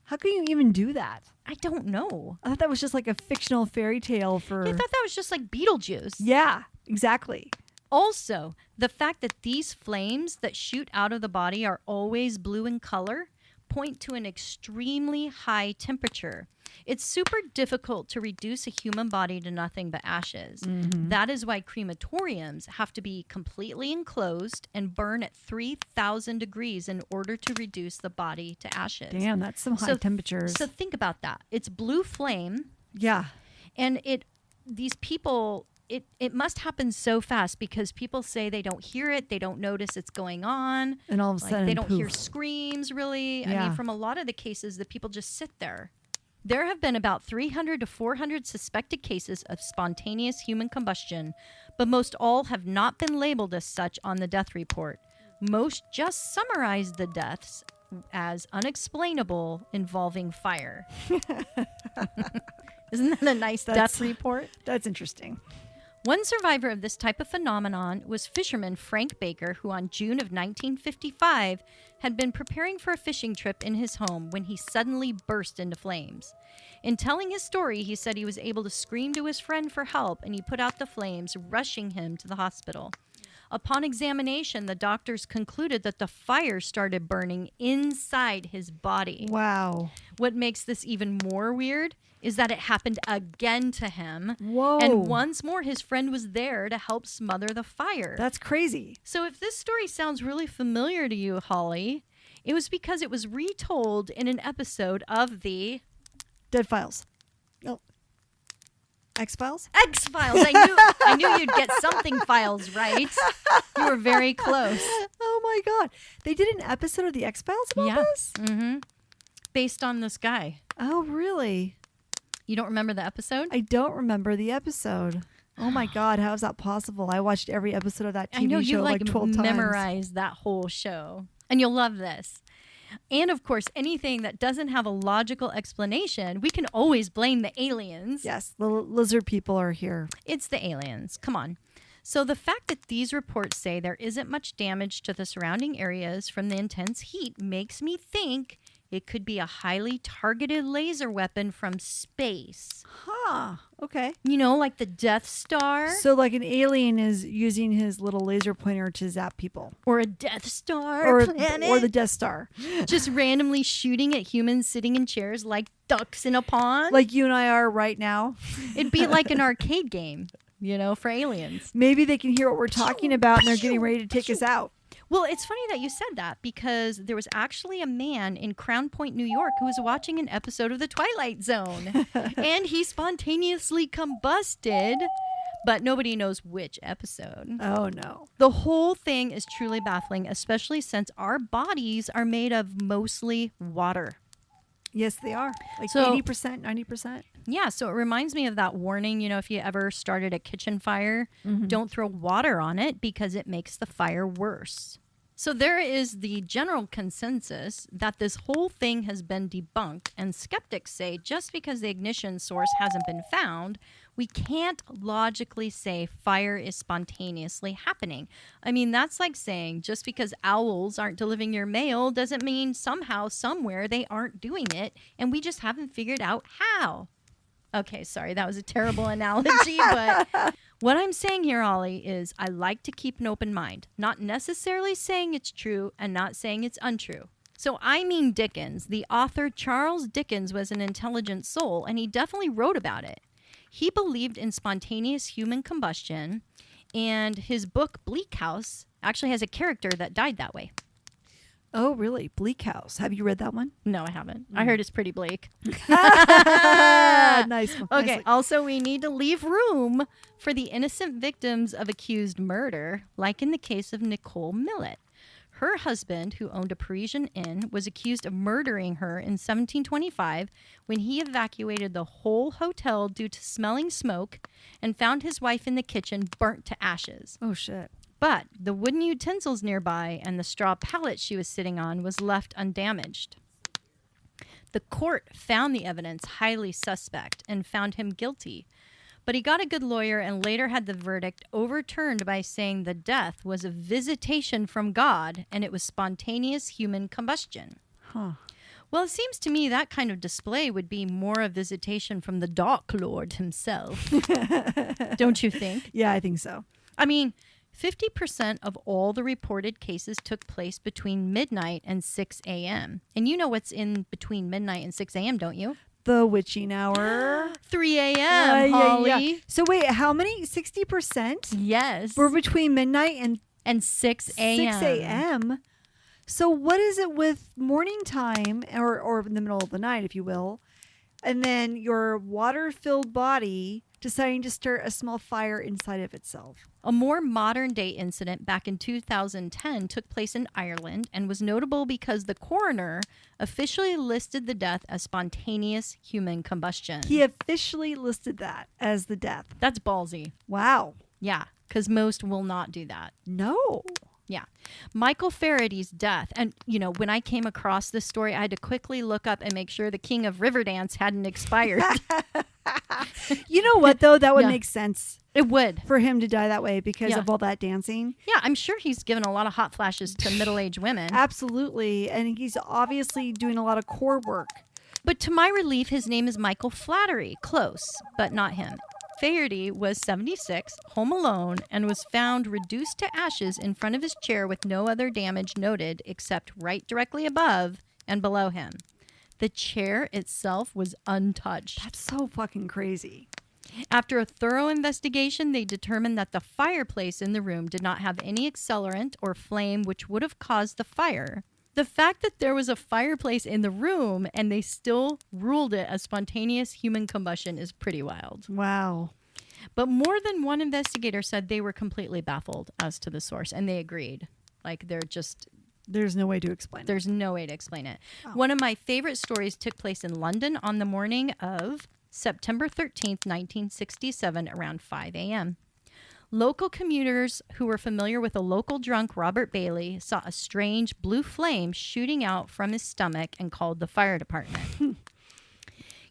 How can you even do that?
I don't know.
I thought that was just like a fictional fairy tale for...
I thought that was just like Beetlejuice.
Yeah, exactly.
Also, the fact that these flames that shoot out of the body are always blue in color point to an extremely high temperature. It's super difficult to reduce a human body to nothing but ashes. That is why crematoriums have to be completely enclosed and burn at 3,000 degrees in order to reduce the body to ashes.
Damn, that's some high temperatures.
So think about that. It's blue flame,
Yeah.
and these people... It must happen so fast because people say they don't hear it, they don't notice it's going on,
And all of a sudden,
they don't hear
poof.
screams really. I
Yeah.
mean, from a lot of the cases, the people just sit there. There have been about 300 to 400 suspected cases of spontaneous human combustion, but most all have not been labeled as such on the death report. Most just summarize the deaths as unexplainable involving fire. Isn't that a nice death report?
That's interesting.
One survivor of this type of phenomenon was fisherman Frank Baker, who on June of 1955 had been preparing for a fishing trip in his home when he suddenly burst into flames. In telling his story, he said he was able to scream to his friend for help, and he put out the flames, rushing him to the hospital. Upon examination, the doctors concluded that the fire started burning inside his body.
Wow.
What makes this even more weird is that it happened again to him.
Whoa.
And once more, his friend was there to help smother the fire.
That's crazy.
So if this story sounds really familiar to you, Holly, it was because it was retold in an episode of the
Dead Files. No. X-Files?
X-Files. I knew you'd get something files right. You were very close.
Oh my God. They did an episode of the X-Files about this?
Mm-hmm. Based on this guy.
Oh, really?
You don't remember the episode?
I don't remember the episode. Oh my God, how is that possible? I watched every episode of that TV
I know
show
you
like 12 times.
memorized that whole show. And you'll love this. And of course, anything that doesn't have a logical explanation, we can always blame the aliens.
Yes, the lizard people are here.
It's the aliens. Come on. So the fact that these reports say there isn't much damage to the surrounding areas from the intense heat makes me think it could be a highly targeted laser weapon from space.
Huh. Okay.
You know, like the Death Star
So like an alien is using his little laser pointer to zap people.
or a Death Star planet.
Or the Death Star.
Just randomly shooting at humans sitting in chairs like ducks in a pond.
Like you and I are right now.
It'd be like an arcade game, you know, for aliens.
Maybe they can hear what we're talking about and they're getting ready to take us out.
Well, it's funny that you said that because there was actually a man in Crown Point, New York, who was watching an episode of The Twilight Zone. And he spontaneously combusted, but nobody knows which episode.
Oh, no.
The whole thing is truly baffling, especially since our bodies are made of mostly water.
Yes, they are. Like
So-
80%, 90%.
Yeah, so it reminds me of that warning, you know, if you ever started a kitchen fire, don't throw water on it because it makes the fire worse. So there is the general consensus that this whole thing has been debunked, and skeptics say just because the ignition source hasn't been found, we can't logically say fire is spontaneously happening. I mean, that's like saying just because owls aren't delivering your mail doesn't mean somehow, somewhere they aren't doing it, and we just haven't figured out how. Okay, sorry, that was a terrible analogy, but what I'm saying here, Ollie, is I like to keep an open mind, not necessarily saying it's true and not saying it's untrue. So I mean Dickens. The author Charles Dickens was an intelligent soul, and he definitely wrote about it. He believed in spontaneous human combustion, and his book Bleak House actually has a character that died that way.
Oh, really? Bleak House. Have you read that one?
No, I haven't. I heard it's pretty bleak.
Nice one.
Okay,
Nicely.
also we need to leave room for the innocent victims of accused murder, like in the case of Nicole Millet. Her husband, who owned a Parisian inn, was accused of murdering her in 1725 when he evacuated the whole hotel due to smelling smoke and found his wife in the kitchen burnt to ashes.
Oh, shit.
But the wooden utensils nearby and the straw pallet she was sitting on was left undamaged. The court found the evidence highly suspect and found him guilty. But he got a good lawyer and later had the verdict overturned by saying the death was a visitation from God and it was spontaneous human combustion.
Huh.
Well, it seems to me that kind of display would be more a visitation from the Dark Lord himself. Don't you think?
Yeah, I think so.
I mean, 50% of all the reported cases took place between midnight and 6 a.m. And you know what's in between midnight and 6 a.m., don't you?
The witching hour.
3 a.m., Holly.
So wait, how many? 60%?
Yes.
Were between midnight and
6 a.m.
6 a.m. So what is it with morning time or in the middle of the night, if you will, and then your water-filled body deciding to start a small fire inside of itself?
A more modern-day incident back in 2010 took place in Ireland and was notable because the coroner officially listed the death as spontaneous human combustion.
He officially listed that as the death.
That's ballsy.
Wow.
Yeah, because most will not do that.
No.
Yeah. Michael Faraday's death. And, you know, when I came across this story, I had to quickly look up and make sure the King of Riverdance hadn't expired.
You know what, though? That would
Yeah.
make sense
It would.
for him to die that way because
Yeah.
of all that dancing.
Yeah, I'm sure he's given a lot of hot flashes to middle-aged women.
Absolutely. And he's obviously doing a lot of core work.
But to my relief, his name is Michael Flattery. Close, but not him. Faherty was 76, home alone, and was found reduced to ashes in front of his chair with no other damage noted except right directly above and below him. The chair itself was untouched.
That's so fucking crazy.
After a thorough investigation, they determined that the fireplace in the room did not have any accelerant or flame which would have caused the fire. The fact that there was a fireplace in the room and they still ruled it as spontaneous human combustion is pretty wild.
Wow.
But more than one investigator said they were completely baffled as to the source, and they agreed. Like,
There's no way to explain it.
there's no way to explain it.
Oh.
One of my favorite stories took place in London on the morning of September 13th, 1967, around 5 a.m. Local commuters who were familiar with a local drunk, Robert Bailey, saw a strange blue flame shooting out from his stomach and called the fire department.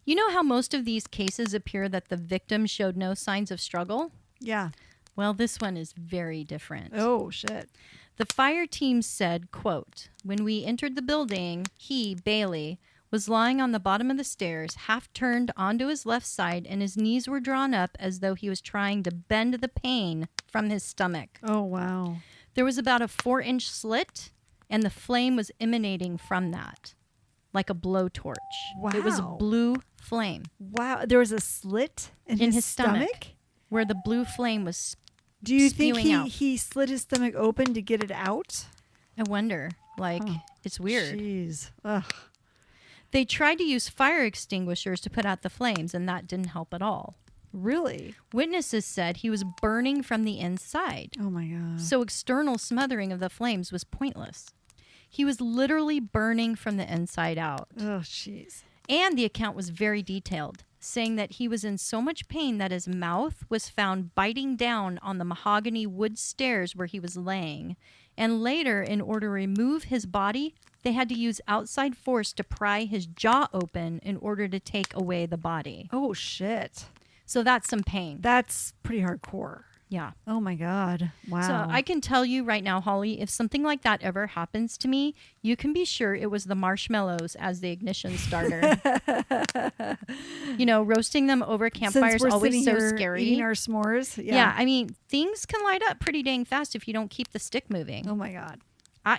You know how most of these cases appear that the victim showed no signs of struggle?
Yeah.
Well, this one is very different.
Oh, shit.
The fire team said, quote, "When we entered the building, he, Bailey, was lying on the bottom of the stairs, half turned onto his left side, and his knees were drawn up as though he was trying to bend the pain from his stomach.
Oh, wow.
There was about a 4-inch slit, and the flame was emanating from that, like a blowtorch. It was a
Wow.
blue flame
Wow. There was a slit in his stomach?
where the blue flame was.
Do you think
spewing out.
he slit his stomach open to get it out?
I wonder. Like,
Oh,
it's weird.
Jeez. Ugh.
They tried to use fire extinguishers to put out the flames, and that didn't help at all.
Really?
Witnesses said he was burning from the inside,
Oh, my God.
so external smothering of the flames was pointless. He was literally burning from the inside out.
Oh, jeez.
And the account was very detailed, saying that he was in so much pain that his mouth was found biting down on the mahogany wood stairs where he was laying. And later, in order to remove his body, they had to use outside force to pry his jaw open in order to take away the body.
Oh, shit.
So that's some pain.
That's pretty hardcore.
Yeah.
Oh, my God. Wow.
So I can tell you right now, Holly, if something like that ever happens to me, you can be sure it was the marshmallows as the ignition starter. You know, roasting them over campfires
Since we're
always
sitting
so
here
scary.
eating our s'mores.
Yeah, I mean, things can light up pretty dang fast if you don't keep the stick moving.
Oh, my God.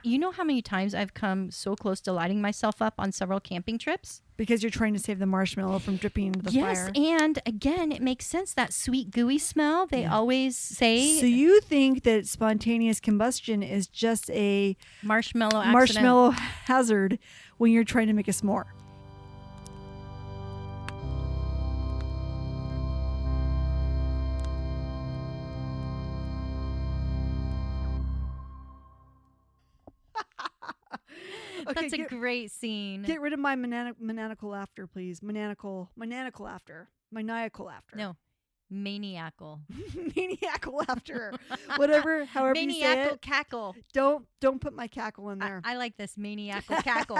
You know how many times I've come so close to lighting myself up on several camping trips?
Because you're trying to save the marshmallow from dripping into the
Yes,
fire.
and again, it makes sense. That sweet gooey smell they always say.
So you think that spontaneous combustion is just a
Marshmallow accident.
marshmallow hazard when you're trying to make a s'more?
That's a great scene.
Get rid of my maniacal laughter, please. Maniacal laughter. Maniacal laughter.
No, maniacal.
Maniacal laughter. Whatever, however you say
Maniacal
it.
cackle.
Don't put my cackle in there.
I like this maniacal cackle.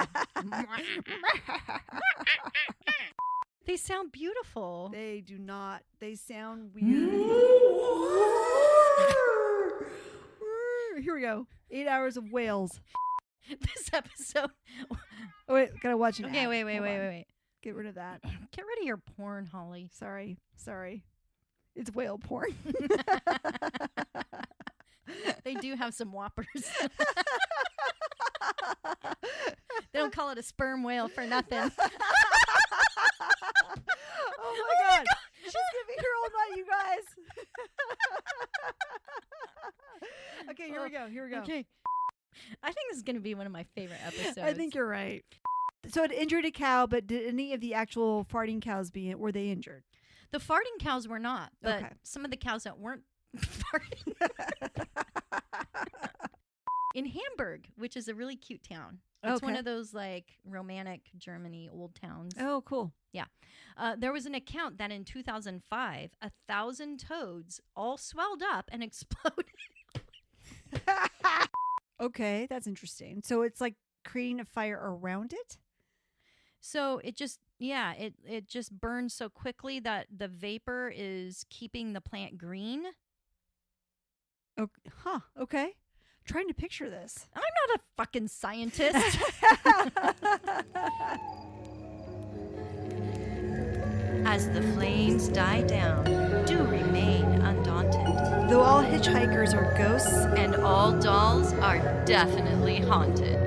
They sound beautiful.
They do not. They sound weird. Here we go. 8 hours of whales.
This episode.
Oh, wait. Gotta watch it.
Okay, wait.
Get rid of that.
Get rid of your porn, Holly.
Sorry. It's whale porn.
They do have some whoppers. They don't call it a sperm whale for nothing.
Oh my God. She's gonna be here all night, you guys. Okay, here we go.
Okay. I think this is going to be one of my favorite episodes.
I think you're right. So it injured a cow, but did any of the actual farting cows were they injured?
The farting cows were not, but
Okay.
some of the cows that weren't farting. In Hamburg, which is a really cute town. It's one
Okay.
of those like romantic Germany old towns.
Oh, cool.
There was an account that in 2005, 1,000 toads all swelled up and exploded.
Okay, that's interesting. So it's like creating a fire around it?
So it just, it just burns so quickly that the vapor is keeping the plant green.
Okay. Trying to picture this.
I'm not a fucking scientist. As the flames die down, do remain undaunted.
Though all hitchhikers are ghosts,
And all dolls are definitely haunted.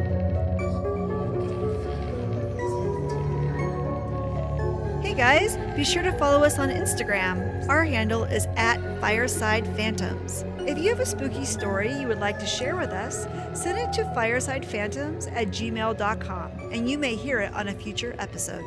hey guys, be sure to follow us on Instagram. Our handle is @FiresidePhantoms. If you have a spooky story you would like to share with us, send it to firesidephantoms@gmail.com and you may hear it on a future episode.